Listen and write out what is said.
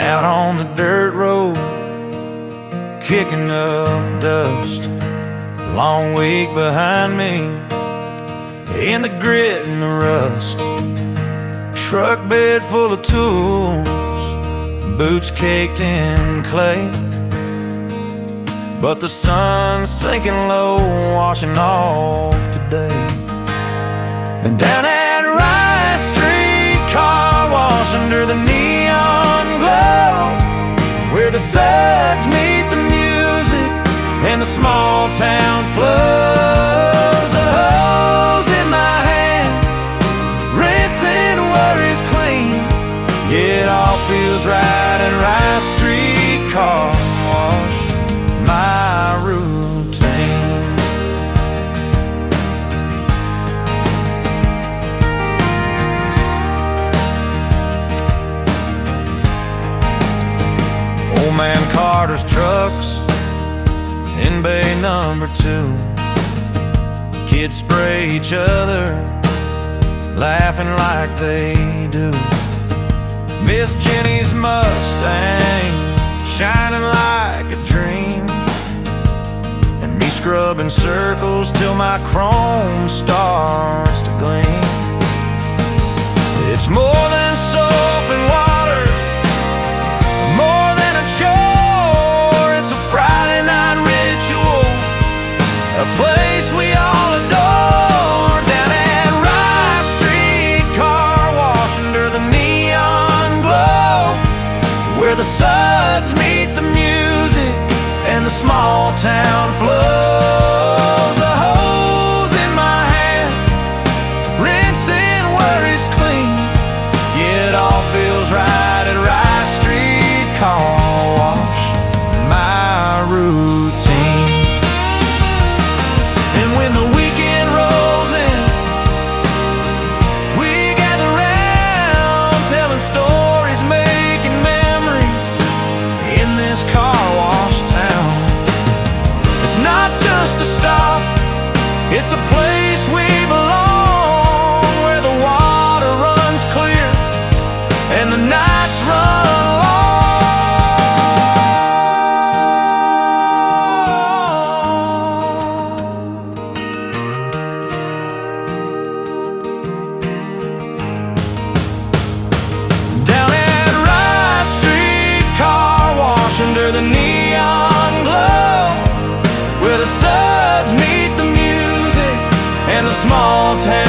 out on the dirt road, kicking up dust. Long week behind me, in the grit and the rust. Truck bed full of tools, boots caked in clay. But the sun's sinking low, washing off today. And down at Rice Street car wash, under the neon glow, where the suds meet the music and the small town flows. A hose in my hand, rinsing worries clean. Yeah, it all feels right at Rice Street car wash, my routine. Old man Carter's trucks in bay number 2. Kids spray each other, laughing like they do. Miss Jenny's Mustang shining like a dream, and me scrubbing circles till my chrome starts to gleam. It's more than soap and water, more than a chore. It's a Friday night ritual, a place we all adore. Down at Rice Street car wash, under the neon glow, where the suds meet the music and the small town flows. A hose in my hand, rinsing worries clean. Yeah, it all feels right at Rice Street car wash, my routine. And when the weekend rolls in, we gather round, telling stories, making memories in this car wash town. It's not just a stop, it's a place we belong, where the water runs clear and the nights run long. Down at Rice Street car wash, under the neon glow, where the suds meet the music and the small town